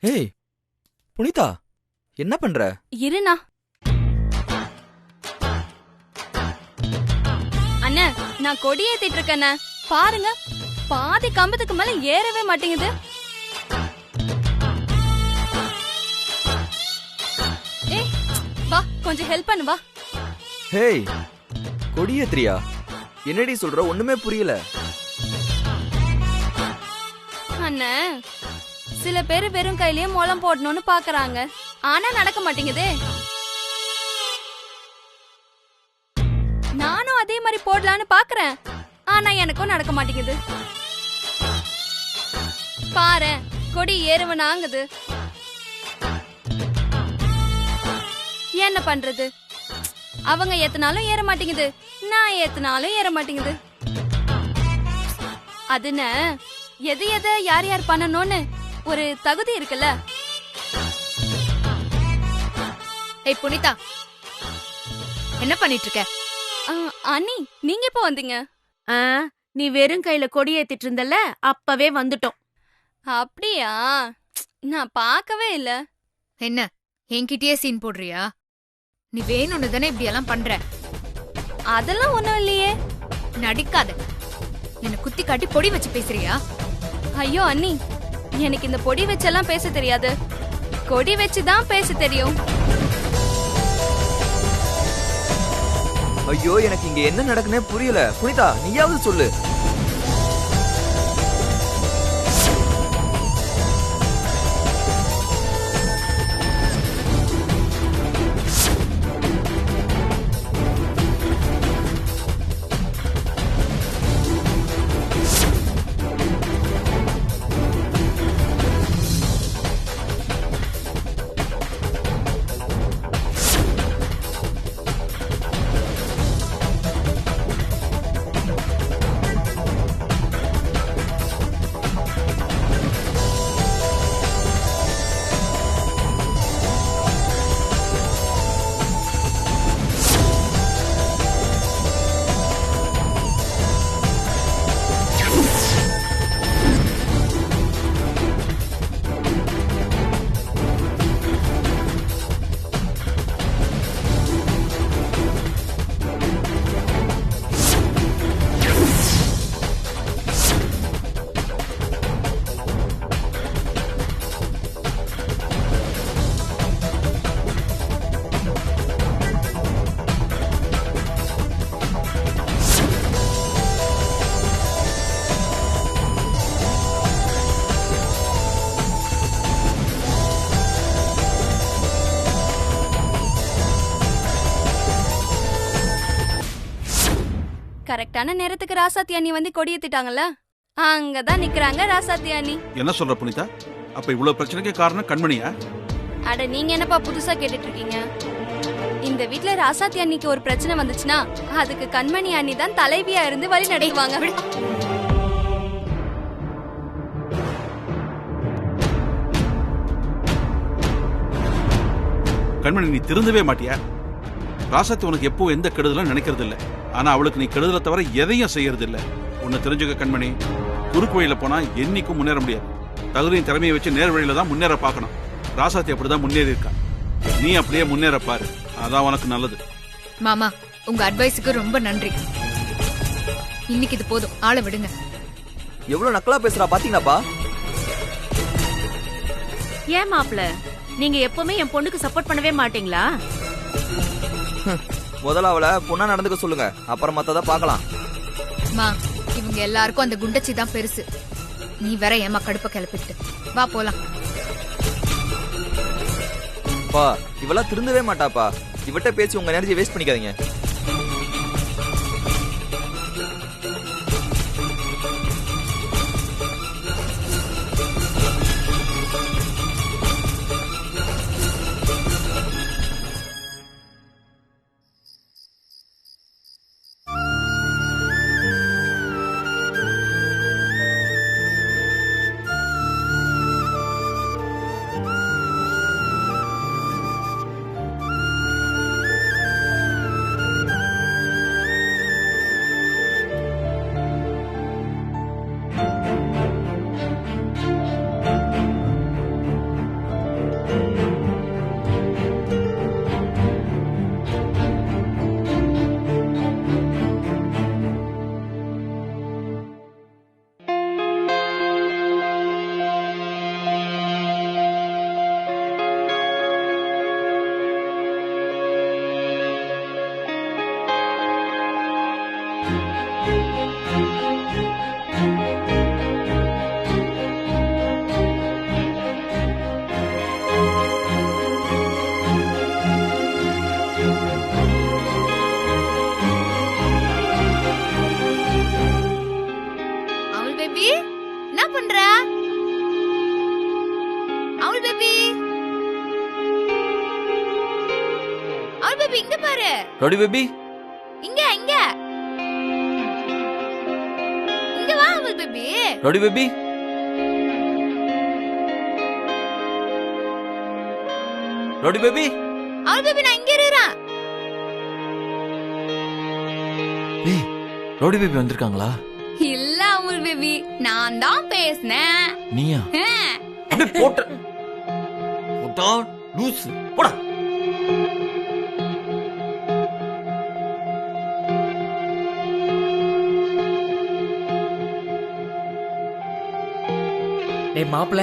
ஏய் புனிதா, என்ன பண்ற? இருண்ணா. அண்ணா, நான் கொடி ஏத்திட்டு இருக்கேண்ணா. பாருங்க, பாதி கம்பத்துக்கு மேல ஏறவே மாட்டேங்குது. ஏய் வா, கொஞ்சம் ஹெல்ப் பண்ணு வா. ஹேய், கொடியேத்திரியா? என்னடி சொல்ற? ஒண்ணுமே புரியல. அண்ணா, சில பேரு வெறும் கையிலேயே மோளம் போடணும்னு பாக்குறாங்க. ஆனா நடக்க மாட்டேங்குதே. நானும் அதே மாதிரி போடலான்னு பாக்குறேன். ஆனா எனக்கும் நடக்க மாட்டேங்குது. பாரு, கொடி ஏறுவனாங்குது. என்ன பண்றது? அவங்க ஏத்துனாலும் ஏற மாட்டேங்குது, நான் ஏத்துனாலும் ஏற மாட்டேங்குது. அதுன்னு எது எதை யார் யார் பண்ணணும்னு ஒரு தகுதி இருக்குல்ல. ஏய் புனிதா, என்ன பண்ணிட்டு இருக்க? அண்ணி, நீங்க எப்ப வந்தீங்க? நீ வெறும் கையில கொடி ஏத்திட்டு இருந்தல, அப்பவே வந்துட்டோம். அப்படியா? நான் பார்க்கவே இல்ல. என்ன என்கிட்டயே சீன் போடுறியா? நீ வேணும்னு தானே இப்படி எல்லாம் பண்ற. அதெல்லாம் ஒண்ணும் இல்லையே. நடிக்காத. என்ன குத்தி காட்டி பொடி வச்சு பேசுறியா? ஐயோ அண்ணி, எனக்கு இந்த பொடி வச்செல்லாம் பேச தெரியாது. கொடி வச்சுதான் பேச தெரியும். ஐயோ, எனக்கு இங்க என்ன நடக்குன்னே புரியல. புனிதா, நீயாவது சொல்லு. கரெக்டான நேரத்துக்கு ராசாத்தி அண்ணி வந்து கொடியேத்திட்டாங்கல்ல, அங்கதான் நிக்கிறாங்க ராசாத்தி அண்ணி. என்ன சொல்ற புனிதா? அப்ப இவ்வளவு பிரச்சனைக்கு காரணம் கண்மணியா? அட, நீங்க என்னப்பா புதுசா கேட்டுட்டு இருக்கீங்க? இந்த வீட்ல ராசாத்தி அண்ணிக்கு ஒரு பிரச்சனை வந்துச்சுன்னா அதுக்கு கண்மணி அண்ணி தான் தலைவியா இருந்து வழி நடத்துவாங்க. கண்மணி, நீ திருந்தவே மாட்டியா? ராசாத்தி உனக்கு எப்போ எந்த கெடுதலும் நினைக்கிறது இல்ல. ஆனா அவளுக்கு நீ கெடுதலை தவிர எதையும் செய்யறது இல்ல. உன்னை தெரிஞ்சுக்க கண்மணி, குறுக்கு வழியில போனா என்னைக்கும் முன்னேற முடியாது. தகுதியின் திறமையை வச்சு நேர் வழியில தான் முன்னேற பார்க்கணும். ராசாத்தி அப்படிதான் முன்னேறி இருக்கா. நீ அப்படியே முன்னேற பாரு, அதான் உனக்கு நல்லது. மாமா, உங்க அட்வைஸுக்கு ரொம்ப நன்றி. இன்னைக்கு இது போதும், ஆளை விடுங்க. எவ்வளவு நக்கலா பேசுறா பாத்தீங்களாப்பா? ஏன் மாப்ள, நீங்க எப்பவுமே என் பொண்ணுக்கு சப்போர்ட் பண்ணவே மாட்டீங்களா? முதல்ல அவளை பொண்ணா நடந்துக்க சொல்லுங்க, அப்புறம் மத்தத பாக்கலாம். மா, இவங்க எல்லாருக்கும் அந்த குண்டச்சி தான் பெருசு. நீ வேற ஏமா கடுப்ப கிளப்பிட்டு வா போலாம். பா, இவளா திருந்தவே மாட்டாப்பா. இவட்ட பேசி உங்க எனர்ஜி வேஸ்ட் பண்ணிக்காதீங்க. அமுல் பேபி என்ன பண்ற? அமுல் பேபி, அமுல் பேபி இங்க பாரு. ரவுடி பேபி இங்க இங்க இங்க வா Amul baby. Rowdy baby rowdy baby Amul baby நான் இங்க இருக்கேன். ஏய் ரவுடி பேபி வந்திருக்காங்களா? இல்ல அமுல் பேபி, நான் தான் பேசினேன். நீயா? அப்படியே போட்ட போட்டா லூஸ் போடா. டேய் மாப்பிள,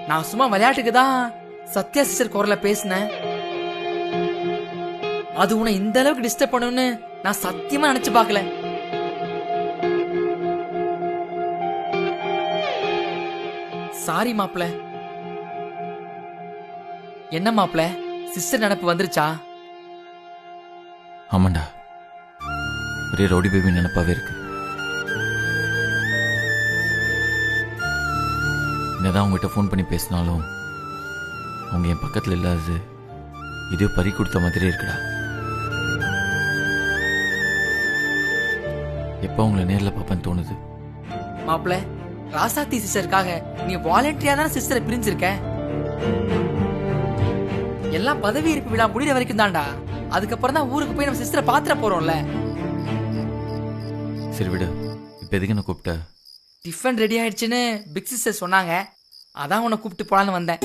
நான் சும்மா விளையாட்டுக்கு தான் சத்யா சிஸ்டர் குரல்ல பேசினேன். அது உன்னை இந்த அளவுக்கு டிஸ்டர்ப் பண்ணுன்னு நான் சத்தியமா நினைச்சு பார்க்கல. சாரி மாப்பிள. என்ன மாப்பிள, சிஸ்டர் நினைப்பு வந்துருச்சா? ஆமாண்டா, ஒரே ரவுடி பேபி நினைப்பாவே இருக்கு. என்னதான் உங்ககிட்ட ஃபோன் பண்ணி பேசினாலும் அவங்க என் பக்கத்தில் இல்லாதது இதே பறி கொடுத்த மாதிரி இருக்குடா. எப்போ உங்களை நேரில் பார்ப்பேன்னு தோணுது. மாப்பிள, ராசாத்தி சிஸ்டருக்காக நீ வாலண்டியா தானே சிஸ்டரை பிரிஞ்சிருக்க. எல்லாம் பதவி இருப்பு விழா முடிகிற வரைக்கும் தான்டா. அதுக்கப்புறம் தான் ஊருக்கு போய் நம்ம சிஸ்டரை பாத்திர போறோம்ல. சரி விடு, இப்போ எதுக்கு என்ன கூப்பிட்ட? டிஃபன் ரெடி ஆயிடுச்சுன்னு பிக் சிஸ்டர் சொன்னாங்க. அதான் உன்னை கூப்பிட்டு போலான்னு வந்தேன்.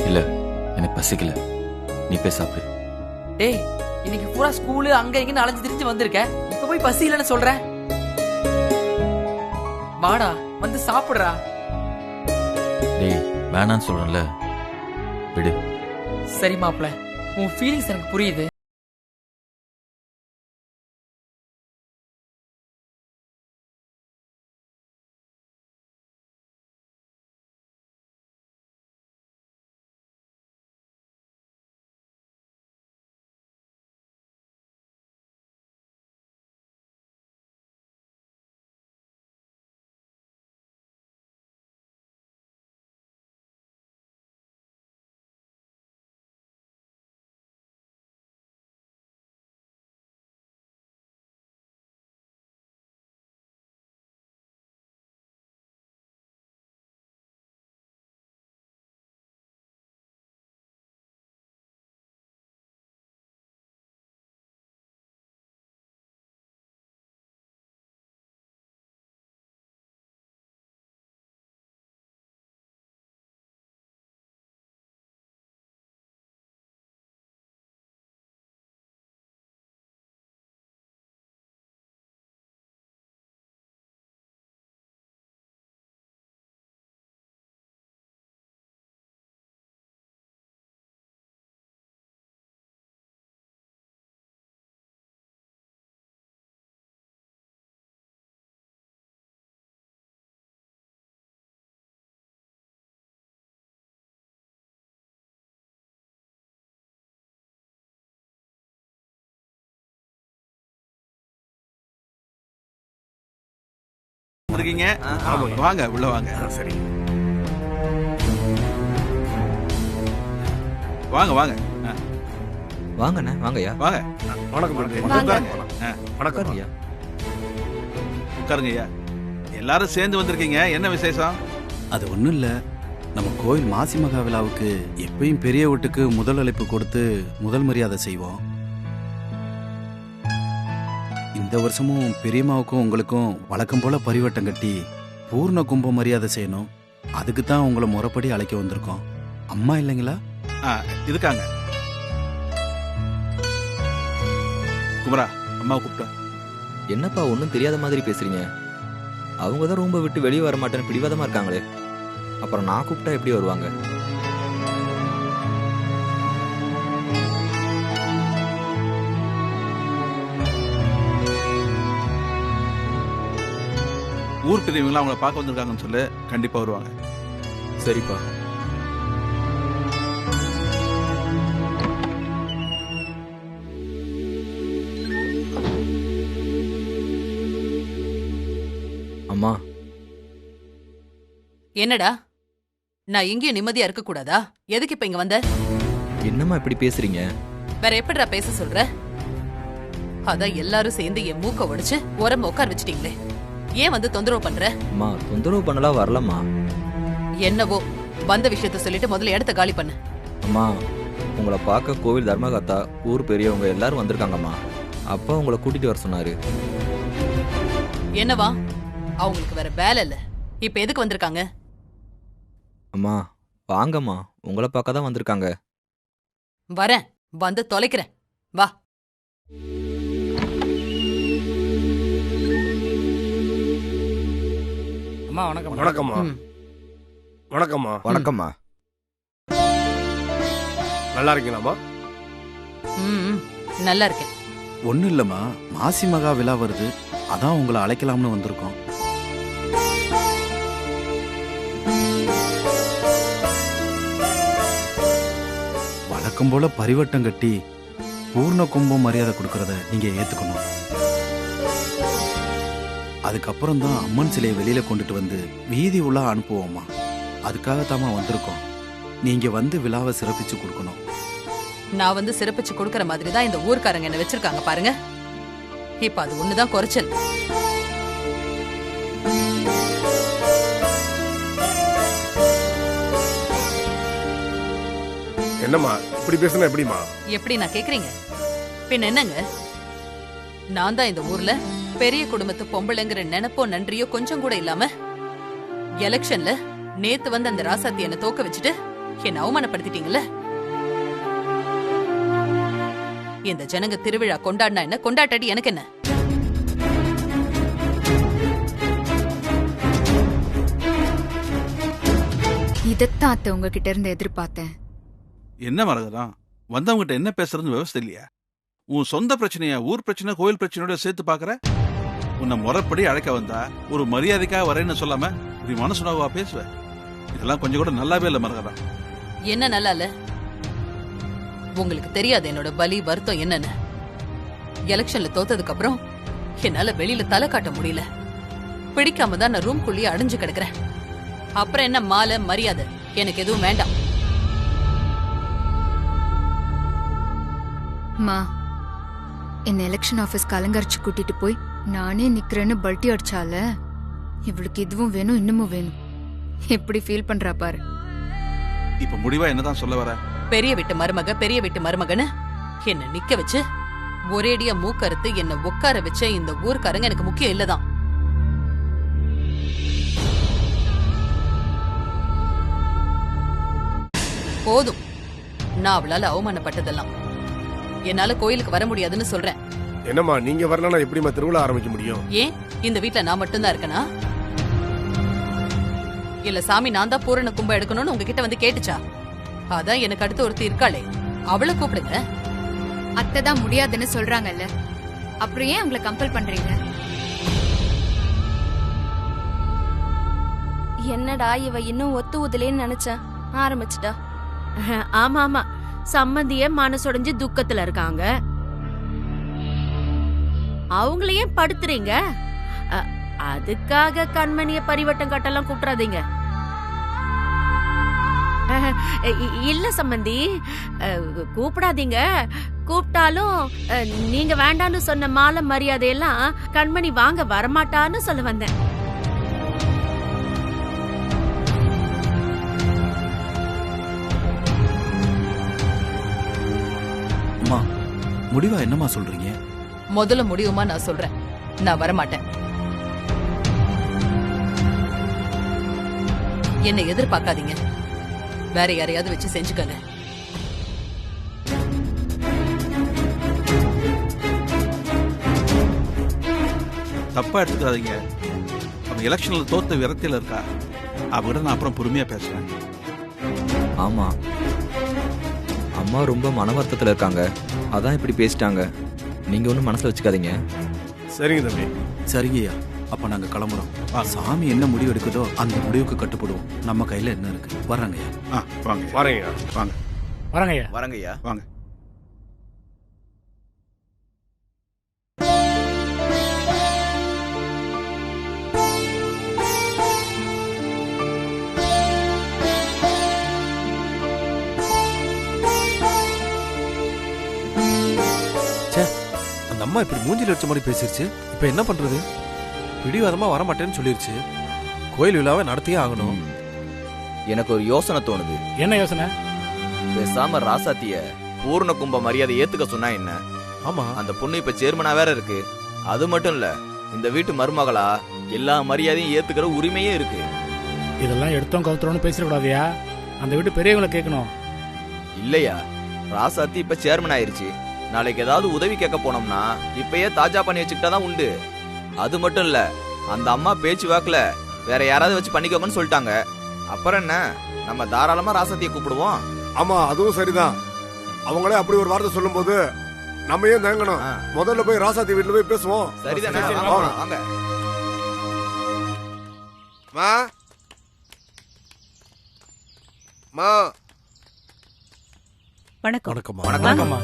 இல்ல, எனக்கு பசிக்கல, நீ போய் சாப்பிடு. டேய், இன்னைக்கு பூரா ஸ்கூலு அங்க இங்கன்னு அலைஞ்சு திரிஞ்சு வந்திருக்க, இப்ப போய் பசி இல்லைன்னு சொல்ற? வாடா வந்து சாப்பிடுறா. டேய் வேணான்னு சொல்றேன்ல, விடு. சரி மாப்ள, உன் ஃபீலிங்ஸ் எனக்கு புரியுது. இருக்கீங்க, வாங்க உள்ள வாங்க. சரி வாங்க வாங்க வாங்கண்ணே, வாங்கய்யா. வாங்க. வணக்கம். வணக்கம். உட்காருங்க ஐயா. எல்லாரும் சேர்ந்து வந்திருக்கீங்க, என்ன விசேஷம்? அது ஒண்ணும் இல்ல, நம்ம கோயில் மாசி மகா விழாவுக்கு எப்பயும் பெரிய வீட்டுக்கு முதல் அழைப்பு கொடுத்து முதல் மரியாதை செய்வோம். இந்த வருஷமும் பெரியம்மாவுக்கும் உங்களுக்கும் வழக்கம் போல பரிவட்டம் கட்டி பூர்ண கும்ப மரியாதை செய்யணும். அதுக்கு தான் உங்களை முறைப்படி அழைக்க வந்திருக்கோம். அம்மா இல்லைங்களா? இருக்காங்க. குமரா, அம்மா கூப்பிட்டா. என்னப்பா ஒன்றும் தெரியாத மாதிரி பேசுறீங்க? அவங்க தான் ரூம்பை விட்டு வெளியே வர மாட்டேன்னு பிடிவாதமா இருக்காங்களே, அப்புறம் நான் கூப்பிட்டா எப்படி வருவாங்க? ஊர் பெரியவங்களாம் அவங்கள பார்க்க வந்திருக்காங்கன்னு சொல்லு, கண்டிப்பா வருவாங்க. சரிப்பா. அம்மா, என்னடா, நான் இங்கேயும் நிம்மதியா இருக்க கூடாதா? எதுக்கு இப்ப இங்க வந்த? என்னம்மா இப்படி பேசுறீங்க? வேற எப்படிடா பேச சொல்ற? அதான் எல்லாரும் சேர்ந்து என் மூக்க உடைச்சு உரம்ப உட்கார வச்சிட்டீங்களே, ஏன் வந்து தொந்தரவு பண்ற? அம்மா, தொந்தரவு பண்ணலாம் வரலம்மா. என்னவோ, வந்த விஷயத்த சொல்லிட்டு முதல்ல இடத்த காலி பண்ணு. அம்மா, உங்களை பார்க்க கோவில் தர்மகர்த்தா ஊர் பெரியவங்க எல்லாரும் வந்திருக்காங்கம்மா. அப்பா உங்களை கூட்டிட்டு வர சொன்னாரு. என்னவா, அவங்களுக்கு வேற வேலை இல்ல, இப்ப எதுக்கு வந்திருக்காங்க? அம்மா வாங்கம்மா, உங்களை பார்க்க தான் வந்திருக்காங்க. வரேன், வந்து தொலைக்கிறேன், வா. அம்மா வணக்கம். வணக்கம்மா. ம். வணக்கம்மா. வணக்கம்மா. நல்லா இருக்கீங்களாம்மா? ம், நல்லா இருக்கேன். ஒன்றும் இல்லைம்மா, மாசி மகா விழா வருது, அதான் உங்களை அழைக்கலாம்னு வந்திருக்கோம். வழக்கம் போல பரிவட்டம் கட்டி பூர்ண கும்பம் மரியாதை கொடுக்கறத நீங்க ஏத்துக்கணும். அதுக்கப்புறம் தான் அம்மன் சிலையை வெளியில கொண்டுட்டு வந்து வீதி உலா அனுப்புவோம்மா. அதுக்காகத்தாம்மா வந்திருக்கோம். நீங்க வந்து விழாவை சிறப்பிச்சு கொடுக்கணும். நான் வந்து சிறப்பிச்சு கொடுக்கற மாதிரி தான் இந்த ஊர்க்காரங்க என்ன வச்சிருக்காங்க பாருங்க. இப்ப அது ஒண்ணுதான் குறைச்சல். என்னம்மா இப்படி பேசுனா எப்படிமா? எப்படி நான் கேக்குறீங்க? பின்ன என்னங்க, நான் தான் இந்த ஊர்ல பெரிய குடும்பத்து பொம்பளைங்கிற நினைப்போ நன்றியோ கொஞ்சம் கூட இல்லாம எலெக்ஷன்ல நேத்து வந்து அந்த ராசாத்தி என்ன தோக்க வச்சுட்டு என்ன அவமானப்படுத்திட்டீங்கல்ல. இந்த ஜனங்க திருவிழா கொண்டாடினா என்ன, கொண்டாட்டாடி எனக்கு என்ன? இதத்தான் அத்தை உங்ககிட்ட இருந்து எதிர்பார்த்தேன். என்ன மரகதம், வந்தவங்ககிட்ட என்ன பேசுறதுன்னு விவசாயம் இல்லையா? உன் சொந்த பிரச்சனையா ஊர் பிரச்சனை கோயில் பிரச்சனையோட சேர்த்து பாக்குற? உன்னை முறைப்படி அழைக்க வந்தா ஒரு மரியாதைக்காக வரேன்னு சொல்லாம இப்படி மனசுனாவா பேசுவ? இதெல்லாம் கொஞ்சம் கூட நல்லாவே இல்ல மரகதம். என்ன நல்லா இல்ல? உங்களுக்கு தெரியாது என்னோட பலி வருத்தம் என்னன்னு. எலெக்ஷன்ல தோத்ததுக்கு அப்புறம் என்னால வெளியில தலை காட்ட முடியல. பிடிக்காம தான் நான் ரூம்குள்ளேயே அடைஞ்சு கிடக்குறேன். அப்புறம் என்ன மாலை மரியாதை எனக்கு எதுவும் வேண்டாம். மா, என்ன எலெக்ஷன் ஆபீஸ்க்கு அலங்கரிச்சு கூட்டிட்டு போய் நானே நிக்கிறேன்னு பல்ட்டி அடிச்சால, இவளுக்கு இதுவும் வேணும் இன்னமும் வேணும். எப்படி ஃபீல் பண்றா பாரு. இப்ப முடிவா என்னதான் சொல்ல வர? பெரிய வீட்டு மருமக பெரிய வீட்டு மருமகன்னு என்ன நிக்க வச்சு ஒரேடியா மூக்கறுத்து என்ன உட்கார வச்ச இந்த ஊர்க்காரங்க எனக்கு முக்கியம் இல்லதான். போதும், நான் அவளால அவமானப்பட்டதெல்லாம். என்னால கோயிலுக்கு வர முடியாதுன்னு சொல்றேன். என்னம்மா நீங்க வரலன்னா எப்படிமா திருவிழா ஆரம்பிக்க முடியும்? ஏன் இந்த வீட்ல நான் மட்டும்தான் இருக்கனா? இல்ல சாமி நான் தான் பூரண கும்ப எடுக்கணும்னு உங்ககிட்ட வந்து கேட்டுச்சா? அதான் எனக்கு அடுத்து ஒருத்தி இருக்காளே, அவளை கூப்பிடுங்க. அத்தை தான் முடியாதுன்னு சொல்றாங்கல்ல, அப்புறம் ஏன் அவங்களை கம்பல் பண்றீங்க? என்னடா இவ இன்னும் ஒத்து ஊதலேன்னு நினைச்சேன். ஆரம்பிச்சுட்டா. ஆமா ஆமா, சம்மந்திய மனசுடைஞ்சு துக்கத்துல இருக்காங்க. அவங்களையே படுத்துறீங்க. அதுக்காக கண்மணிய பரிவட்டம் கட்டெல்லாம் கூப்பிடாதீங்க. இல்ல சம்மந்தி, கூப்பிடாதீங்க. கூப்பிட்டாலும் நீங்க வேண்டான்னு சொன்ன மாலை மரியாதையெல்லாம் கண்மணி வாங்க வரமாட்டான்னு சொல்ல வந்தேன். அம்மா, முடிவா என்னம்மா சொல்றீங்க? முதல்ல முடியுமா நான் சொல்றேன், நான் வரமாட்டேன். என்னை எதிர்பார்க்காதீங்க, வேற யாரையாவது வச்சு செஞ்சுக்கங்க. தப்பா எடுத்துக்காதீங்க. அவன் எலெக்ஷன்ல தோத்த விரத்தில இருக்கா. அவகிட்ட நான் அப்புறம் பொறுமையா பேசுறேன். ஆமா, அம்மா ரொம்ப மன வருத்தத்துல இருக்காங்க, அதான் இப்படி பேசிட்டாங்க. நீங்க ஒன்றும் மனசுல வச்சுக்காதீங்க. சரிங்க தம்பி. சரிங்கய்யா. அப்ப நாங்க கிளம்புறோம். சாமி என்ன முடிவு எடுக்குதோ அந்த முடிவுக்கு கட்டுப்படுவோம். நம்ம கையில என்ன இருக்கு? வர்றாங்கய்யா. வாங்க வரேங்க. வாங்க வரங்கய்யா. வரங்கய்யா. வாங்க. அந்த அம்மா இப்படி மூஞ்சில அடிச்ச மாதிரி பேசிருச்சு. இப்ப என்ன பண்றது? பிடிவாதமா வரமாட்டேன்னு சொல்லிருச்சு. கோயில் விழாவை நடத்தியே ஆகணும். எனக்கு ஒரு யோசனை தோணுது. என்ன யோசனை? பேசாம ராசாத்திய பூர்ண கும்ப மரியாதை ஏத்துக்க சொன்னா என்ன? ஆமா, அந்த பொண்ணு இப்ப சேர்மனா வேற இருக்கு. அது மட்டும் இல்ல, இந்த வீட்டு மருமகளா எல்லா மரியாதையும் ஏத்துக்கிற உரிமையே இருக்கு. இதெல்லாம் எடுத்தோம் கவுத்துறோம்னு பேசிடக்கூடாதியா. அந்த வீட்டு பெரியவங்களை கேட்கணும். இல்லையா, ராசாத்தி இப்ப சேர்மன் ஆயிருச்சு. நாளைக்கு ஏதாவது உதவி கேட்க போனோம்னா இப்பயே தாஜா பண்ணி வச்சுக்கிட்டாதான் உண்டு. அது மட்டும் இல்ல, அந்த அம்மா பேச்சு வாக்குல வேற யாராவது வச்சு பண்ணிக்கோங்கன்னு சொல்லிட்டாங்க. அப்புறம் என்ன, நம்ம தாராளமா ராசாத்தியை கூப்பிடுவோம். ஆமா, அதுவும் சரிதான். அவங்களே அப்படி ஒரு வார்த்தை சொல்லும் போது நம்ம ஏன் தேங்கணும்? முதல்ல போய் ராசாத்தி வீட்டுல போய் பேசுவோம். சரிதானே? சரி, வாங்க, வாங்க. வாங்க. மா மா வணக்கம். வணக்கம்மா. வணக்கம்மா.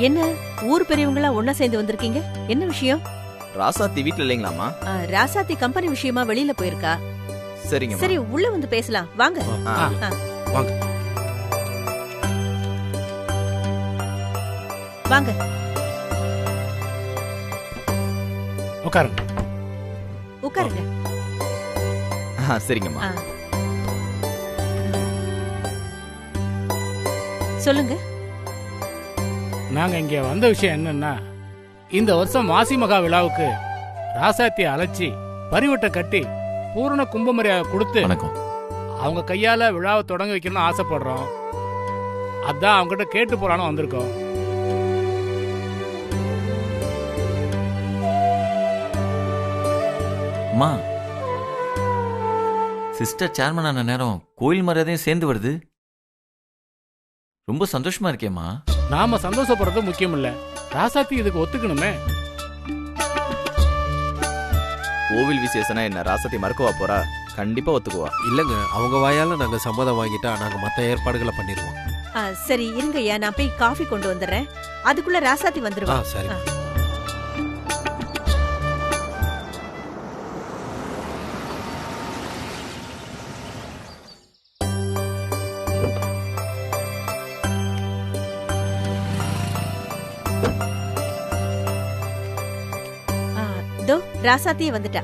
என்ன ஊர் பெரியவங்களா ஒன்னா சேர்ந்து வந்திருக்கீங்க? என்ன விஷயம்? ராசாத்தி வீட்டுல இல்லைங்களாமா? ராசாத்தி கம்பெனி விஷயமா வெளியில போயிருக்கா. சரிங்க. சரி, உள்ள வந்து பேசலாம் வாங்க. வாங்க. வாங்க உட்காருங்க. உட்காருங்க. சரிங்கம்மா. சொல்லுங்க. நாங்க இங்க வந்த விஷயம் என்னன்னா, இந்த வருஷம் மாசி மகா விழாவுக்கு ராசாத்தியை அழைச்சி பரிவட்டை கட்டி பூரண கும்பமரியாதை கொடுத்து அவங்க கையால விழாவை தொடங்க வைக்கணும்னு ஆசைப்படுறோம். அதான் அவங்ககிட்ட கேட்டு போறான்னு வந்திருக்கோம். அம்மா, சிஸ்டர் சேர்மன் ஆன நேரம் கோயில் மரியாதையும் சேர்ந்து வருது. ரொம்ப சந்தோஷமா இருக்கேம்மா. நாம சந்தோஷப்படுறது முக்கியம் இல்ல, ராசாத்தி இதுக்கு ஒத்துக்கணுமே. கோவில் விசேஷனா என்ன ராசாத்தி மறக்கவா போறா? கண்டிப்பா ஒத்துக்குவா. இல்லங்க, அவங்க வாயால நாங்க சம்மதம் வாங்கிட்டா நாங்க மத்த ஏற்பாடுகளை பண்ணிடுவோம். சரி இருங்கய்யா, நான் போய் காஃபி கொண்டு வந்துடுறேன். அதுக்குள்ள ராசாத்தி வந்துருவா. சரி. தோ ராசாத்தியே வந்துட்டா.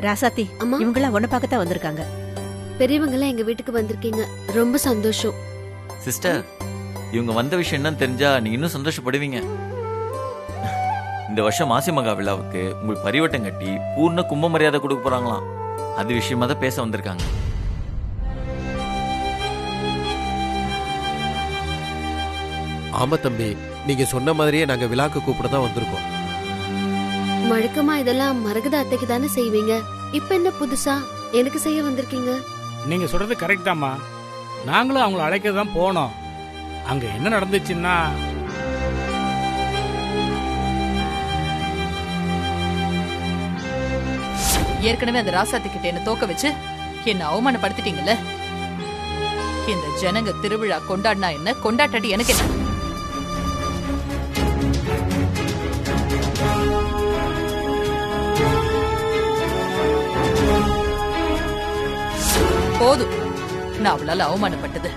ராசாத்தி, இவங்களா உன்னை பார்க்கத்தான் வந்திருக்காங்க. பெரியவங்க எங்க வீட்டுக்கு வந்திருக்கீங்க, ரொம்ப சந்தோஷம். சிஸ்டர், இவங்க வந்த விஷயம் என்னன்னு தெரிஞ்சா நீங்க இன்னும் சந்தோஷப்படுவீங்க. இந்த வருஷம் மாசி மகா விழாவுக்கு உங்களுக்கு பரிவட்டம் கட்டி பூர்ண கும்ப மரியாதை கொடுக்க போறாங்களாம். அது விஷயமா தான் பேச வந்திருக்காங்க. ஆமா தம்பி, நீங்க சொன்ன மாதிரியே நாங்க விழாக்கு கூப்பிட தான் வந்திருக்கோம். வழக்கமா இதெல்லாம் மரகத அத்தைக்கு தானே செய்வீங்க, இப்ப என்ன புதுசா எனக்கு செய்ய வந்திருக்கீங்க? நீங்க சொல்றது கரெக்ட் தாம்மா. நாங்களும் அவங்களை அழைக்க தான் போனோம். அங்க என்ன நடந்துச்சுன்னா, ஏற்கனவே அந்த ராசாத்தி கிட்ட என்ன தோக்க வச்சு என்ன அவமானப்படுத்திட்டீங்கல்ல. இந்த ஜனங்க திருவிழா கொண்டாடினா என்ன, கொண்டாட்டாட்டி எனக்கு என்ன? போதும், நான் அவளால அவமானப்பட்டது.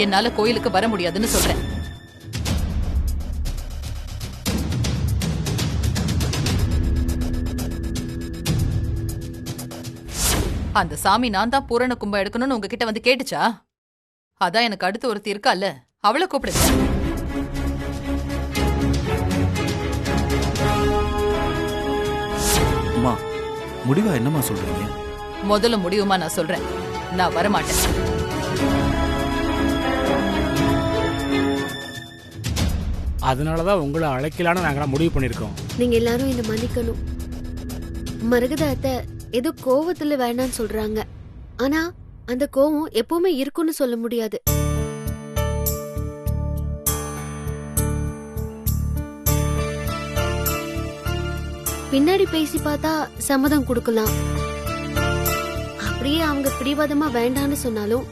என்னால கோயிலுக்கு வர முடியாதுன்னு சொல்றேன். அந்த சாமி நான் தான் பூரண கும்பம் எடுக்கணும்னு உங்ககிட்ட வந்து கேட்டுச்சா? அதான் எனக்கு அடுத்து ஒருத்தி இருக்கால, அவளை கூப்பிடுங்க. அம்மா, முடிவா என்னம்மா சொல்றீங்க? முதல்ல முடிவுமா நான் சொல்றேன், நான் வரமாட்டேன். அதனாலதான் உங்களை அழைக்கலான்னு நாங்களாம் முடிவு பண்ணிருக்கோம். நீங்க எல்லாரும் என்ன மன்னிக்கணும். மரகத அத்தை ஏதோ கோவத்துல வேணான்னு சொல்றாங்க. ஆனா அந்த கோவம் எப்பவுமே இருக்குன்னு சொல்ல முடியாது. பின்னாடி பேசி பார்த்தா சம்மதம் கொடுக்கலாம். அப்படியே அவங்க பிடிவாதமா வேண்டான்னு சொன்னாலும்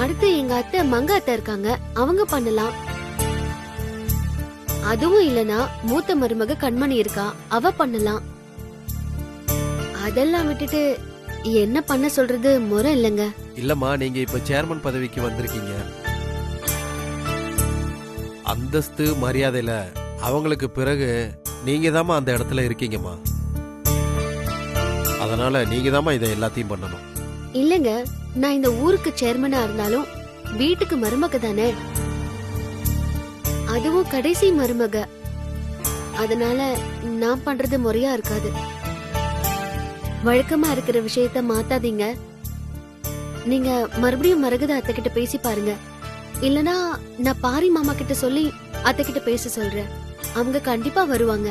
அடுத்து எங்க அத்தை மங்க அத்தை இருக்காங்க, அவங்க பண்ணலாம். அதுவும் இல்லனா மூத்த மருமக கண்மணி இருக்கா, அவ பண்ணலாம். அதெல்லாம் விட்டுட்டு என்ன பண்ண சொல்றது முறை இல்லைங்க. இல்லம்மா, நீங்க இப்ப சேர்மன் பதவிக்கு வந்திருக்கீங்க. அந்தஸ்து மரியாதையில அவங்களுக்கு பிறகு நீங்க தாம்மா அந்த இடத்துல இருக்கீங்கம்மா. அதனால நீங்க தாம்மா இதை எல்லாத்தையும் பண்ணணும். இல்லங்க, நான் இந்த ஊருக்கு சேர்மனா இருந்தாலும் வீட்டுக்கு மருமக தானே, அதுவும் கடைசி மருமக. அதனால நான் பண்றது முறையா இருக்காது. வழக்கமா இருக்கிற விஷயத்த மாத்தாதீங்க. நீங்க மறுபடியும் மரகத அத்தை கிட்ட பேசி பாருங்க. இல்லனா நான் பாரி மாமா கிட்ட சொல்லி அத்தை கிட்ட பேச சொல்றேன். அவங்க கண்டிப்பா வருவாங்க.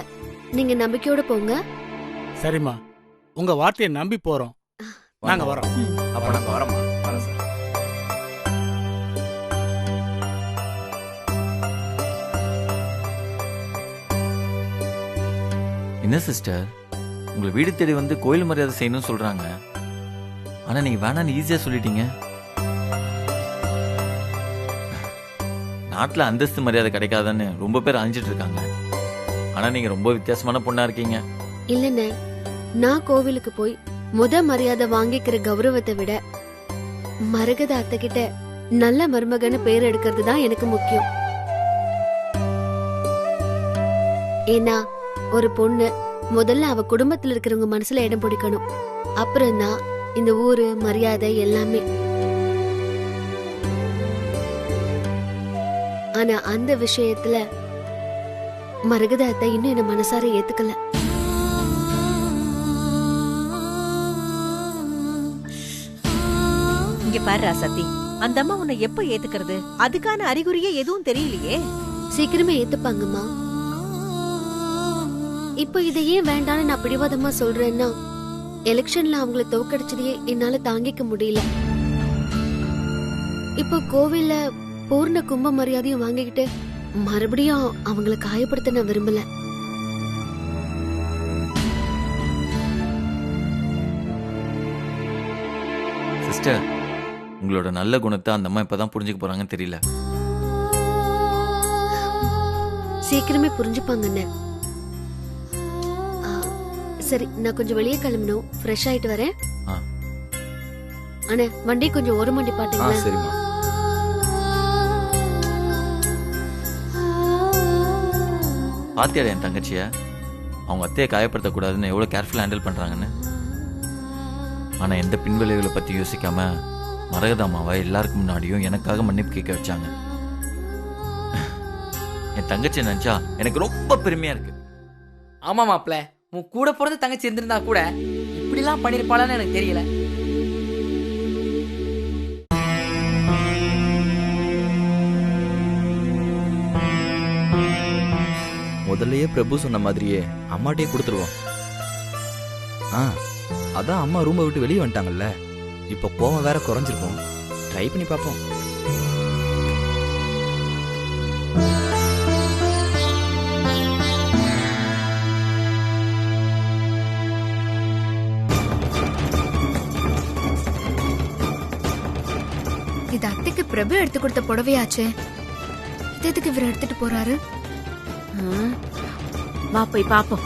நீங்க நம்பிக்கையோட போங்க. சரிம்மா, உங்க வார்த்தையை நம்பி போறோம். நாங்க வரோம். அப்ப நாங்க வரோம்மா. வரோம் சார். என்ன சிஸ்டர், உங்களை வீடு தேடி வந்து கோயில் மரியாதை செய்யணும்னு சொல்றாங்க. ஆனா நீங்க வேணான்னு ஈஸியா சொல்லிட்டீங்க. நாட்டுல அந்தஸ்து மரியாதை கிடைக்காதுன்னு ரொம்ப பேர் அழிஞ்சிட்டு இருக்காங்க. ஆனா நீங்க ரொம்ப வித்தியாசமான பொண்ணா இருக்கீங்க. இல்லன்னு நான் கோவிலுக்கு போய் மரியாதை வாங்கிக்கிற கௌரவத்தை விட மரகத அத்தை கிட்ட நல்ல மருமகன்னு பேர் எடுக்கிறது தான் எனக்கு முக்கியம். ஏன்னா ஒரு பொண்ணு முதல்ல அவ குடும்பத்துல இருக்கிறவங்க மனசுல இடம் பிடிக்கணும். அப்புறம் தான் இந்த ஊரு மரியாதை எல்லாமே. ஆனா அந்த விஷயத்துல மரகத அத்தை இன்னும் என்ன மனசார ஏத்துக்கல. இங்க பாரு ராசாத்தி, அந்த அம்மா உன்னை எப்ப ஏத்துக்கிறது? அதுக்கான அறிகுறியே எதுவும் தெரியலையே. சீக்கிரமே ஏத்துப்பாங்கம்மா. இப்ப இதை ஏன் வேண்டான்னு நான் பிடிவாதமா சொல்றேன்னா, எலெக்ஷன்ல அவங்கள தோக்கடிச்சதையே என்னால தாங்கிக்க முடியல. இப்போ கோவில்ல பூர்ண கும்ப மரியாதையும் வாங்கிக்கிட்டு மறுபடியும் அவங்கள காயப்படுத்த நான் விரும்பல. சிஸ்டர், உங்களோட நல்ல குணத்தை அந்த அம்மா இப்பதான் புரிஞ்சுக்க போறாங்கன்னு தெரியல. சீக்கிரமே புரிஞ்சுப்பாங்கன்னு. சரி, நான் கொஞ்சம் வெளியே கிளம்பணும். ஃப்ரெஷ் ஆயிட்டு வரேன். அண்ணே, வண்டி கொஞ்சம் ஒரு மண்டி பாட்டுங்க. சரிம்மா. பாத்தியாடா என் தங்கச்சிய, அவங்க அத்தையை காயப்படுத்தக்கூடாதுன்னு எவ்வளவு கேர்ஃபுல்லா ஹேண்டில் பண்றாங்கன்னு. ஆனா எந்த பின்விளைவுகளை பத்தி யோசிக்காம மரகதாமாவை எல்லாருக்கும் முன்னாடியும் எனக்காக மன்னிப்பு கேட்க வச்சாங்க. என் தங்கச்சி நினைச்சா எனக்கு ரொம்ப பெருமையா இருக்கு. ஆமா மாப்ள, உன் கூட பிறந்த தங்கச்சி இருந்திருந்தா கூட இப்படி எல்லாம் பண்ணிருப்பாளான்னு எனக்கு தெரியல. முதல்லயே பிரபு சொன்ன மாதிரியே அம்மாட்டே கொடுத்துருவோம். அதான் அம்மா ரூமை விட்டு வெளியே வந்துட்டாங்கல்ல, இப்ப கோவம் வேற குறைஞ்சிருக்கும். ட்ரை பண்ணி பார்ப்போம். இது அத்தைக்கு பிரபு எடுத்து கொடுத்த புடவையாச்சே, இது எதுக்கு இவர் எடுத்துட்டு போறாரு? வா போய் பாப்போம்.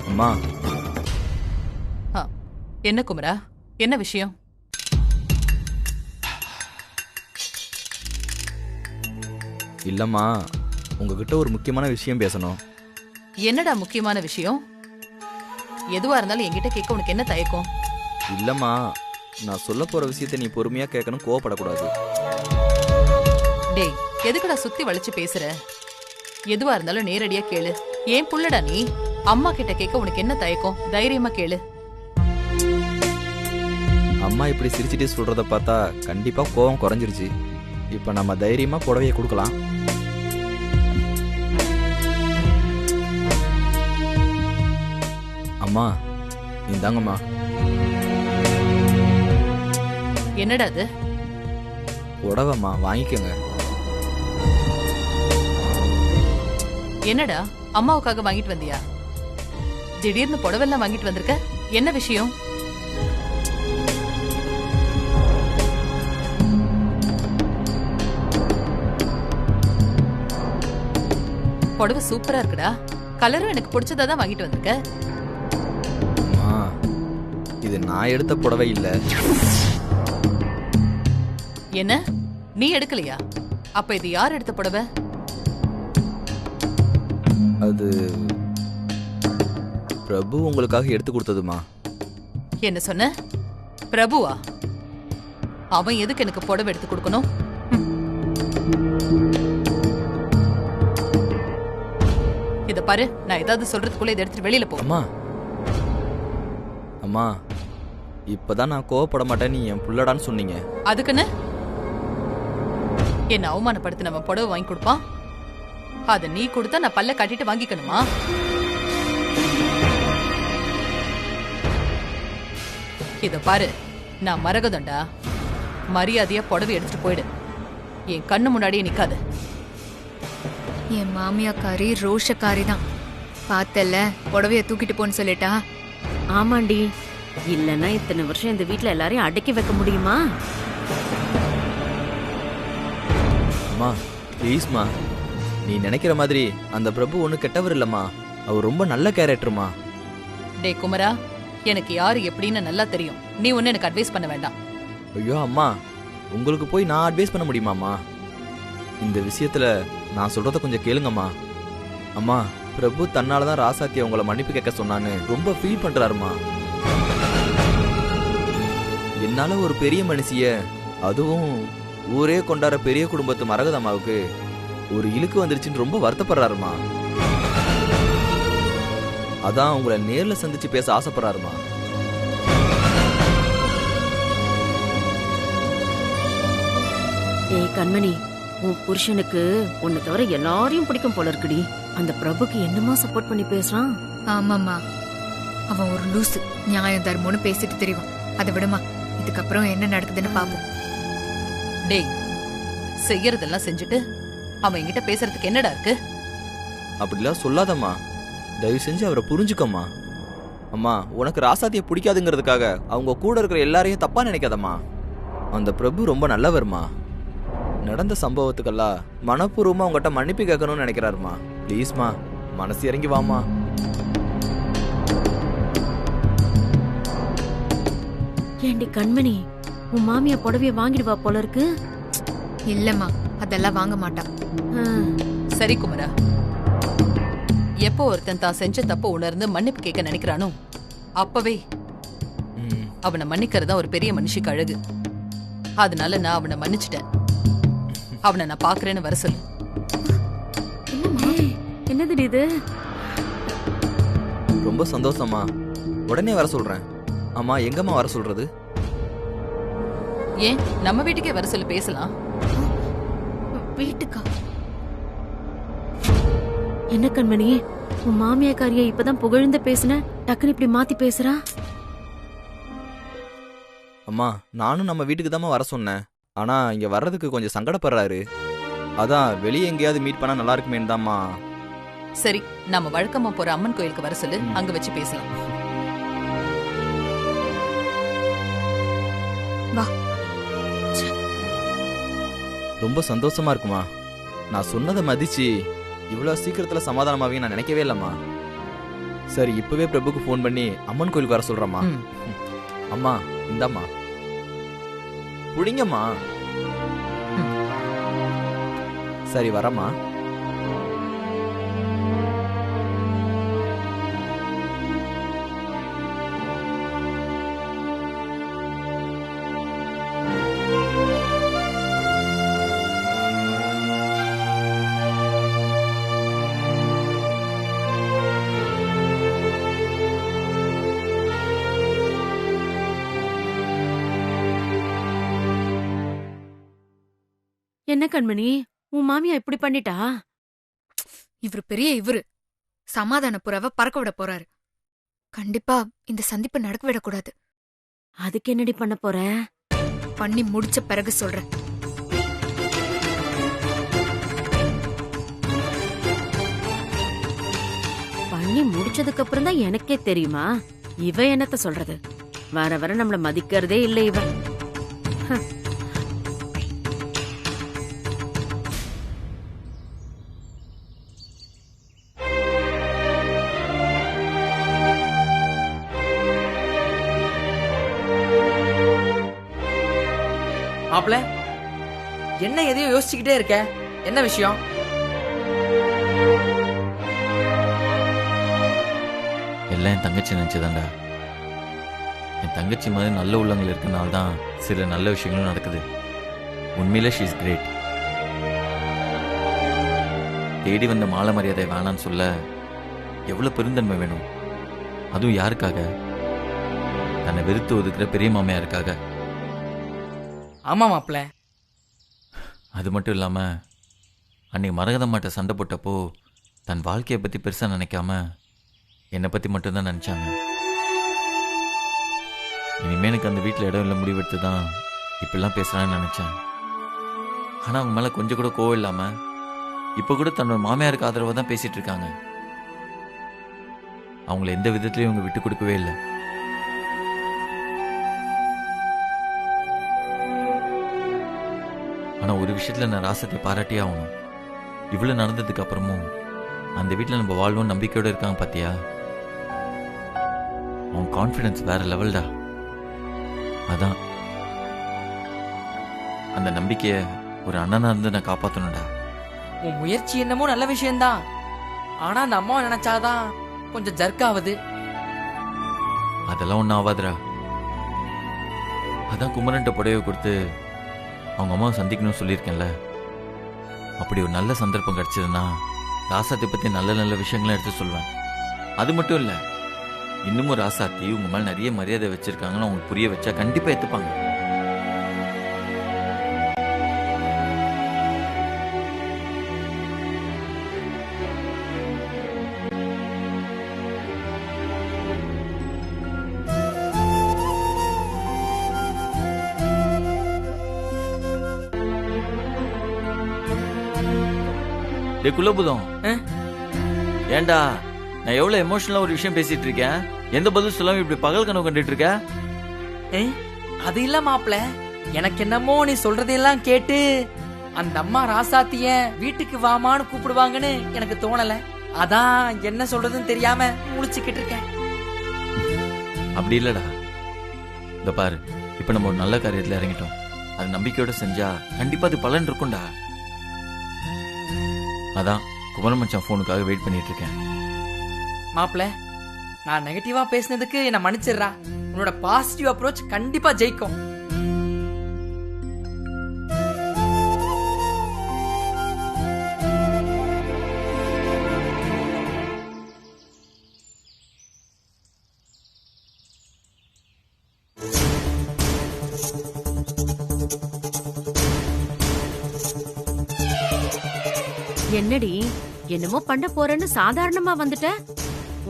அம்மா. என்ன குமரா, என்ன விஷயம்? இல்லம்மா, உங்ககிட்ட ஒரு முக்கியமான விஷயம் பேசணும். என்னடா முக்கியமான விஷயம்? எதுவா இருந்தாலும் என்கிட்ட கேட்க உனக்கு என்ன தயக்கம்? இல்லம்மா, நான் சொல்ல போற விஷயத்தை நீ பொறுமையா கேட்கணும், கோவப்படக்கூடாது. டேய், எதுக்குடா சுத்தி வளைச்சு பேசுற? எதுவா இருந்தாலும் நேரடியா கேளு. ஏன் புள்ளடா நீ? அம்மா கிட்ட கேட்க உனக்கு என்ன தயக்கம்? தைரியமா கேளு. அம்மா இப்படி சிரிச்சுட்டே சொல்றத பார்த்தா கண்டிப்பா கோவம் குறைஞ்சிருச்சு. இப்ப நம்ம தைரியமா புடவையை கொடுக்கலாம். அம்மா இந்தாங்கம்மா. என்னடா அது? புடவைம்மா, வாங்கிக்கோங்க. என்னடா அம்மாவுக்காக வாங்கிட்டு வந்தியா? திடீர்னு புடவெல்லாம் வாங்கிட்டு வந்திருக்க, என்ன விஷயம்? புடவை சூப்பரா இருக்குடா. கலரும் எனக்கு பிடிச்சதா தான் வாங்கிட்டு வந்திருக்க. அம்மா, இது நான் எடுத்த புடவை இல்ல. என்ன, நீ எடுக்கலையா? அப்ப இது யார் எடுத்த புடவை? அது பிரபு உங்களுக்காக எடுத்து கொடுத்ததுமா. என்ன சொன்ன? பிரபுவா? அவன் எதுக்கு எனக்கு புடவை எடுத்து கொடுக்கணும்? இத பாரு, நான் ஏதாவது சொல்றதுக்குள்ள இதை எடுத்துட்டு வெளியில போ. அம்மா அம்மா, இப்பதான் நான் கோவப்பட மாட்டேன், நீ என் புள்ளடான்னு சொன்னீங்க. அதுக்குன்னு என்ன அவமானப்படுத்தினவன் புடவை வாங்கி கொடுப்பான்? அத நீ கொடுத்தா நான் பல்ல கட்டிட்டு வாங்கிக்கணுமா? இத பாரு, நான் மரகதண்டா. மரியாதையா புடவை எடுத்துட்டு போயிடு. என் கண்ணு முன்னாடியே நிக்காத. என் மாமியாக்காரி ரோஷக்காரி தான். பார்த்தல, புடவைய தூக்கிட்டு போன்னு சொல்லிட்டா. ஆமாண்டி, இல்லன்னா இத்தனை வருஷம் இந்த வீட்ல எல்லாரையும் அடக்கி வைக்க முடியுமா? அம்மா ப்ளீஸ்மா, நீ நினைக்கிற மாதிரி அந்த பிரபு ஒண்ணு கெட்டவர் இல்லம்மா. அவர் ரொம்ப நல்ல கேரக்டர்மா. டே குமரா, எனக்கு யாரு எப்படின்னு நல்லா தெரியும். நீ ஒண்ணு எனக்கு அட்வைஸ் பண்ண வேண்டாம். ஐயோ அம்மா, உங்களுக்கு போய் நான் அட்வைஸ் பண்ண முடியுமாம்மா? இந்த விஷயத்துல நான் சொல்றத கொஞ்சம் கேளுங்கம்மா. அம்மா, பிரபு தன்னாலதான் ராசாத்திய உங்களை மன்னிப்பு கேட்க சொன்னான்னு ரொம்ப ஃபீல் பண்றாருமா. என்னால ஒரு பெரிய மனுஷிய, அதுவும் ஊரே கொண்டாட பெரிய குடும்பத்து மரகதம்மாவுக்கு ஒரு இழுக்கு வந்துருச்சுன்னு ரொம்ப வருத்தப்படுறாருமா. அதான் உங்களை நேர்ல சந்திச்சு பேச ஆசைப்படுறாருமா. ஏய் கண்மணி, உன் புருஷனுக்கு உன்னை தவிர எல்லாரையும் பிடிக்கும் போல இருக்குடி. அந்த பிரபுக்கு என்னமா சப்போர்ட் பண்ணி பேசுறான்? ஆமாம்மா, அவன் ஒரு லூசு. நியாயம் தர்மம்னு பேசிட்டு தெரியும். அதை விடுமா, இதுக்கப்புறம் என்ன நடக்குதுன்னு பாப்போம். டேய், செய்யறதெல்லாம் செஞ்சுட்டு அவன் என்கிட்ட பேசுறதுக்கு என்னடா இருக்கு? அப்படிலாம் சொல்லாதம்மா, தயவு செஞ்சு அவரை புரிஞ்சுக்கம்மா. அம்மா, உனக்கு ராசாத்தியை பிடிக்காதுங்கிறதுக்காக அவங்க கூட இருக்கிற எல்லாரையும் தப்பா நினைக்காதம்மா. அந்த பிரபு ரொம்ப நல்லவர்மா. நடந்த சம்பவத்துக்கெல்லாம் மனப்பூர்வமா உங்ககிட்ட மன்னிப்பு கேட்கணும்னு நினைக்கிறாருமா. ப்ளீஸ்மா, மனசு இறங்கி வாமா. ஏண்டி கண்மணி, உன் மாமியா புடவைய வாங்கிடுவா போல இருக்கு. இல்லம்மா, அதெல்லாம் வாங்க மாட்டான். சரி குமரா, எப்போ ஒருத்தன் தான் செஞ்ச தப்ப உணர்ந்து மன்னிப்பு கேட்க நினைக்கிறானோ அப்பவே அவனை மன்னிக்கிறதா ஒரு பெரிய மனுஷிக்கு அழகு. அதனால நான் அவனை மன்னிச்சிட்டேன். அவனை நான் பாக்குறேன்னு வர சொல்லு. என்னது இது? ரொம்ப சந்தோஷமா, உடனே வர சொல்றேன். அம்மா, எங்கம்மா வர சொல்றது? ஏன் நம்ம வீட்டுக்கே வர சொல்லு, பேசலாம். வீட்டுக்கா? என்ன கண்மணி, உன் மாமியாக்காரிய இப்பதான் புகழ்ந்து பேசுன, டக்குன்னு இப்படி மாத்தி பேசுறா? அம்மா, நானும் நம்ம வீட்டுக்கு தாம்மா வர சொன்னேன். ஆனா இங்க வர்றதுக்கு கொஞ்சம் சங்கடப்படுறாரு. அதான் வெளியே எங்கேயாவது மீட் பண்ணா நல்லா இருக்குமேன்னு தாம்மா. சரி, நம்ம வழக்கமா போற அம்மன் கோயிலுக்கு வர சொல்லு, அங்க வச்சு பேசலாம். வா. ரொம்ப சந்தோஷமா இருக்குமா. நான் சொன்னதை மதிச்சு இவ்வளவு சீக்கிரத்துல சமாதானமாவே நான் நினைக்கவே இல்லம்மா. சரி, இப்பவே பிரபுக்கு ஃபோன் பண்ணி அம்மன் கோயிலுக்கு வர சொல்றேம்மா. அம்மா இந்தாம்மா, புடிங்கம்மா. சரி, வரம்மா. என்ன கண்மணி, உன் மாமியா இப்படி பண்ணிட்டா? இவரு பெரிய இவரு சமாதான புறாவை பறக்க விட போறாரு. கண்டிப்பா இந்த சந்திப்பை நடக்க விடக்கூடாது. அதுக்கு என்னடி பண்ண போற? பண்ணி முடிச்ச பிறகு சொல்றேன். பண்ணி முடிச்சதுக்கு அப்புறம் தான் எனக்கே தெரியுமா இவ என்னத்த சொல்றது. வர வர நம்மள மதிக்கிறதே இல்லை இவ. மாப்பிள, என்ன எதையோ யோசிச்சுக்கிட்டே இருக்க? என்ன விஷயம்? எல்லாம் என் தங்கச்சி நினைச்சதாண்டா. என் தங்கச்சி மாதிரி நல்ல உள்ளங்கள் இருக்கனால தான் சில நல்ல விஷயங்களும் நடக்குது. உண்மையில ஷீ இஸ் கிரேட். தேடி வந்த மாலை மரியாதை வேணான்னு சொல்ல எவ்வளவு பெருந்தன்மை வேணும். அதுவும் யாருக்காக? தன்னை வெறுத்து ஒதுக்குற பெரிய மாமியாருக்காக. ஆமா மாப்பிள. அது மட்டும் இல்லாம அன்னைக்கு மரகதம்மாட்ட சண்டை போட்டப்போ தன் வாழ்க்கையை பத்தி பெருசா நினைக்காம என்னை பத்தி மட்டும்தான் நினைச்சாங்க. இனிமே எனக்கு அந்த வீட்டில் இடம் இல்லை முடிவெடுத்து தான் இப்படிலாம் பேசுறான்னு நினைச்சேன். ஆனா அவங்க மேல கொஞ்சம் கூட கோவம் இல்லாம இப்ப கூட தன்னோட மாமியாருக்கு ஆதரவாக தான் பேசிட்டு இருக்காங்க. அவங்கள எந்த விதத்திலையும் இவங்க விட்டு கொடுக்கவே இல்லை. ஆனா ஒரு விஷயத்துல நான் ராசத்தை பாராட்டியே ஆகணும். இவ்வளவு நடந்ததுக்கு அப்புறமும் அந்த வீட்டில் நம்ம வாழ்வோம் நம்பிக்கையோட இருக்காங்க பாத்தியா? அவன் கான்ஃபிடன்ஸ் வேற லெவல்டா. அதான் அந்த நம்பிக்கைய ஒரு அண்ணனா இருந்து நான் காப்பாத்தணும்டா. உன் முயற்சி என்னமோ நல்ல விஷயம்தான். ஆனா அந்த அம்மா நினைச்சாதான் கொஞ்சம் ஜர்க்காவது. அதெல்லாம் ஒன்றும் ஆகாதுடா. அதான் குமரன்ட்ட புடவை கொடுத்து அவங்க அம்மாவை சந்திக்கணும்னு சொல்லியிருக்கேன்ல. அப்படி ஒரு நல்ல சந்தர்ப்பம் கிடைச்சதுன்னா ராசாத்தை பற்றி நல்ல நல்ல விஷயங்கள்லாம் எடுத்து சொல்லுவேன். அது மட்டும் இல்லை, இன்னமும் ராசாத்தி உங்க மேலே நிறைய மரியாதை வச்சிருக்காங்கன்னு அவங்களுக்கு புரிய வச்சா கண்டிப்பாக ஏற்றுப்பாங்க. டே குலபுதம், ஏண்டா நான் எவ்வளவு எமோஷனலா ஒரு விஷயம் பேசிட்டு இருக்கேன், எந்த பதில் சொல்லாம இப்படி பகல் கனவு கண்டுட்டு இருக்க? அது இல்ல மாப்பிள, எனக்கு என்னமோ நீ சொல்றதெல்லாம் கேட்டு அந்த அம்மா ராசாத்திய வீட்டுக்கு வாமான்னு கூப்பிடுவாங்கன்னு எனக்கு தோணல. அதான் என்ன சொல்றதுன்னு தெரியாம முழிச்சுக்கிட்டு இருக்கேன். அப்படி இல்லடா. இந்த பாரு, இப்ப நம்ம ஒரு நல்ல காரியத்துல இறங்கிட்டோம். அது நம்பிக்கையோட செஞ்சா கண்டிப்பா அது பலன் இருக்கும்டா. அதான் குமரன் மச்சான் போனுக்காக வெயிட் பண்ணிட்டு இருக்கேன். மாப்பிள, நான் நெகட்டிவா பேசினதுக்கு என்ன மன்னிச்சிடுறா. உன்னோட பாசிட்டிவ் அப்ரோச் கண்டிப்பா ஜெயிக்கும். என்னடி என்னமோ பண்ண போறேன்னு சாதாரணமா வந்துட்ட?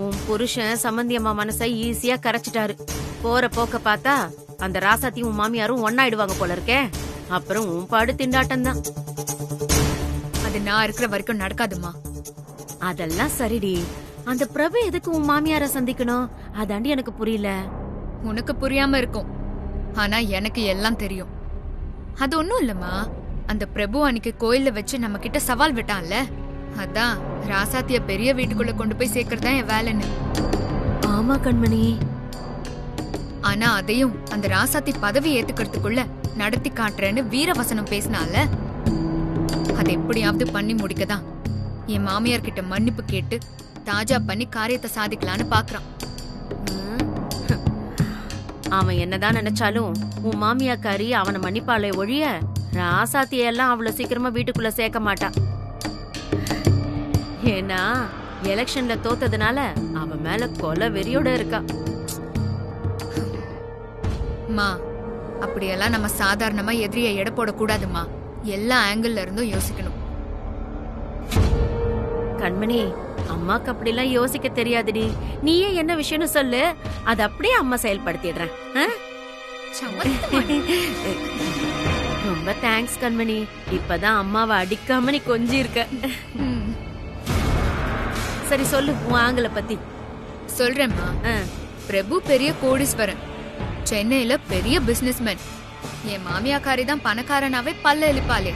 உன் புருஷன் சம்பந்தி அம்மா மனசை ஈஸியா கரைச்சிட்டாரு. போற போக்க பார்த்தா அந்த ராசாத்தியும் உன் மாமியாரும் ஒன்னாயிடுவாங்க போல இருக்கே. அப்புறம் உன் பாடு திண்டாட்டம் தான். அது நான் இருக்கிற வரைக்கும் நடக்காதுமா. அதெல்லாம் சரிடி, அந்த பிரபு எதுக்கு உன் மாமியார சந்திக்கணும்? அதாண்டி எனக்கு புரியல. உனக்கு புரியாம இருக்கும், ஆனா எனக்கு எல்லாம் தெரியும். அது ஒண்ணும் இல்லம்மா, அந்த பிரபு அன்னைக்கு கோயில்ல வச்சு நம்ம கிட்ட சவால் விட்டான்ல, அதான் ராசாத்திய பெரிய வீட்டுக்குள்ள கொண்டு போய் சேர்க்கறதா என் வேலைன்னு. ஆமா கண்மணி. ஆனா அதையும் அந்த ராசாத்தி பதவி ஏத்துக்கிறதுக்குள்ள நடத்தி காட்டுறேன்னு வீரவசனம் பேசினால, அதை எப்படியாவது பண்ணி முடிக்கதான் என் மாமியார் கிட்ட மன்னிப்பு கேட்டு தாஜா பண்ணி காரியத்தை சாதிக்கலான்னு பாக்குறான். அவன் என்னதான் நினைச்சாலும் உன் மாமியாக்காரி அவனை மன்னிப்பாளே ஒழிய ராசாத்தியெல்லாம் அவ்வளவு சீக்கிரமா வீட்டுக்குள்ள சேர்க்க மாட்டா. ஏன்னா எலெக்ஷன்ல தோத்ததுனால அவன் மேல கொலை வெறியோட இருக்கா. அப்படியெல்லாம் நம்ம சாதாரணமா எதிரிய எடை போட கூடாதுமா. எல்லா ஆங்கிள் இருந்தும் யோசிக்கணும். கண்மணி, அம்மாக்கு அப்படிலாம் யோசிக்க தெரியாதுடி. நீயே என்ன விஷயம்னு சொல்லு, அது அப்படியே அம்மா செயல்படுத்திடுறேன். ஆ? ரொம்ப தேங்க்ஸ் கண்மணி. இப்பதான் அம்மாவை அடிக்காம நீ கொஞ்சி இருக்க. சரி சொல்லு உன் ஆங்கில பத்தி. சொல்றேம்மா. பிரபு பெரிய கோடீஸ்வரன், சென்னையில பெரிய பிசினஸ்மேன். என் மாமியாக்காரி தான் பணக்காரனாவே பல்ல எழுப்பாளே.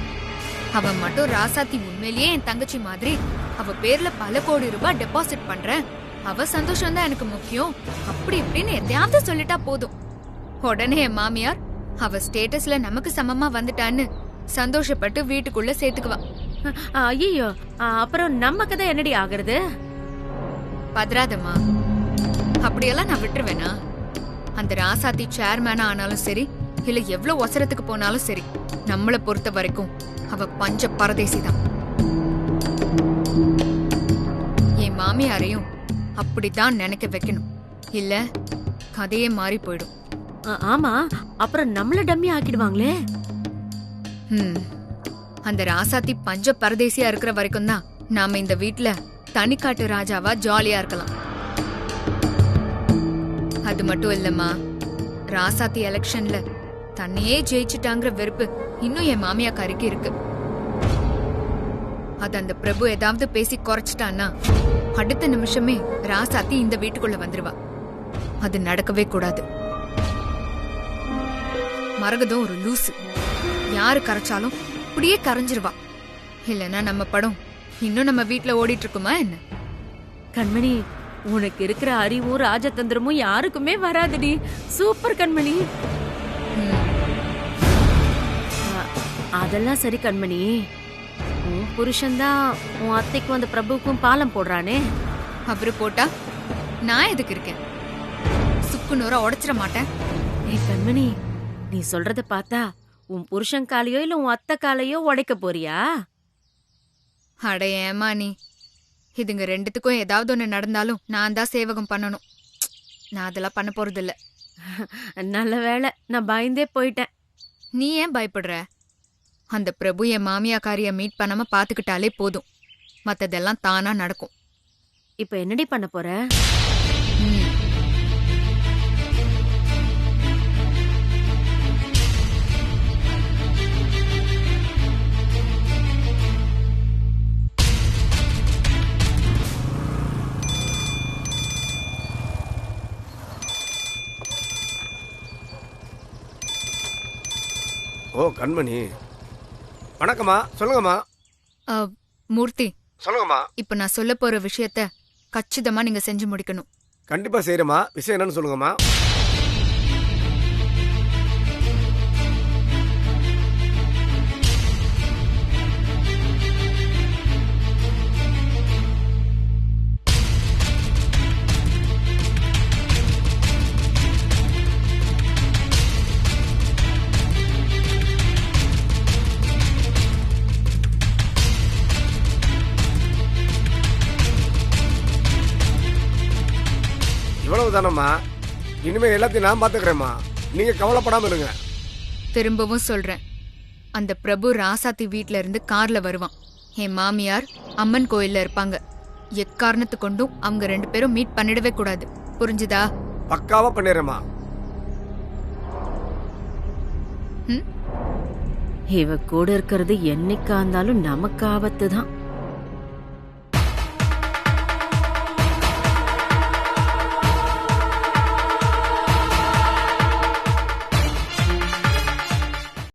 அவன் மட்டும் ராசாத்தி உண்மையிலேயே என் தங்கச்சி மாதிரி. அவ பேர்ல பல கோடி ரூபாய் டெபாசிட் பண்றேன், அவ சந்தோஷம் தான் எனக்கு முக்கியம், அப்படி இப்படின்னு எதையாவது சொல்லிட்டா போதும். உடனே என் மாமியார் அவ ஸ்டேட்டஸ்ல நமக்கு சமமா வந்துட்டான்னு சந்தோஷப்பட்டு வீட்டுக்குள்ள சேர்த்துக்குவா. ஐயோ, அப்புறம் நம்ம கதை என்னடி ஆகுறது? பதறாதம்மா, அப்படியெல்லாம் நான் விட்டுருவேனா? அந்த ராசாத்தி சேர்மேனா ஆனாலும் சரி, இல்ல எவ்வளவு ஒசரத்துக்கு போனாலும் சரி, நம்மள பொறுத்த வரைக்கும் அவ பஞ்ச பரதேசி தான். என் மாமியாரையும் அப்படித்தான் நினைக்க வைக்கணும், இல்ல கதையே மாறி போயிடும். ஆமா, அப்புறம் நம்மள டம்மி ஆக்கிடுவாங்களே. அந்த ராசாத்தி பஞ்ச பரதேசியா இருக்கிற வரைக்கும் தான் நாம இந்த வீட்ல தனிக்காட்டு ராஜாவா ஜாலியா இருக்கலாம். அது மட்டும் இல்லம்மா, ராசாத்தி எலெக்ஷன்ல தன்னையே ஜெயிச்சுட்டாங்கிற வெறுப்பு இன்னும் என் மாமியாக்காரிக்கு இருக்கு. அது அந்த பிரபு ஏதாவது பேசி குறைச்சிட்டான்னா அடுத்த நிமிஷமே ராசாத்தி இந்த வீட்டுக்குள்ள வந்துருவா. அது நடக்கவே கூடாது. மரகதம் ஒரு லூசு, யாரு கரைச்சாலும் அப்படியே கரைஞ்சிருவா. இல்லனா நம்ம படம் இன்னும் நம்ம வீட்ல ஓடிட்டு இருக்குமா என்ன? கண்மணி, உனக்கு இருக்கிற அறிவும் ராஜதந்திரமும் யாருக்குமே வராதுடி. சூப்பர் கண்மணி. அதெல்லாம் சரி கண்மணி, உன் புருஷன்தான் உன் அத்தைக்கும் அந்த பிரபுக்கும் பாலம் போடுறானே. அவரு போட்டா நான் எதுக்கு இருக்கேன்? சுக்கு நூற உடைச்சிட மாட்டேன். கண்மணி, நீ சொல்றத பார்த்தா உன் புருஷன் காலையோ இல்ல உன் அத்தை காலையோ உடைக்க போறியா? அட ஏமா நீ, இதுங்க ரெண்டுத்துக்கும் ஏதாவது ஒண்ணு நடந்தாலும் நான் தான் சேவகம் பண்ணணும். நான் அதெல்லாம் பண்ண போறது இல்ல. நல்ல வேளை, நான் பயந்தே போயிட்டேன். நீ ஏன் பயப்படுற? அந்த பிரபு என் மாமியாக்காரிய மீட் பண்ணாம பாத்துக்கிட்டாலே போதும், மத்ததெல்லாம் தானா நடக்கும். இப்ப என்னடி பண்ண போற? ஓ கண்மணி, வணக்கம்மா. சொல்லுங்கம்மா. மூர்த்தி, சொல்லுங்கம்மா. இப்ப நான் சொல்ல போற விஷயத்த கச்சிதமா நீங்க செஞ்சு முடிக்கணும். கண்டிப்பா செய்யறேம்மா. விஷயம் என்னன்னு சொல்லுங்கம்மா. இவ்வளவுதானம்மா, இனிமே எல்லாத்தையும் நான் பாத்துக்கிறேம்மா, நீங்க கவலைப்படாம இருங்க. திரும்பவும் சொல்றேன், அந்த பிரபு ராசாத்தி வீட்ல இருந்து கார்ல வருவான். என் மாமியார் அம்மன் கோயில்ல இருப்பாங்க. எக்காரணத்து கொண்டும் அவங்க ரெண்டு பேரும் மீட் பண்ணிடவே கூடாது. புரிஞ்சுதா? பக்காவா பண்ணிடுறேம்மா. இவ கூட இருக்கிறது என்னைக்கா இருந்தாலும் நமக்கு ஆபத்து தான்.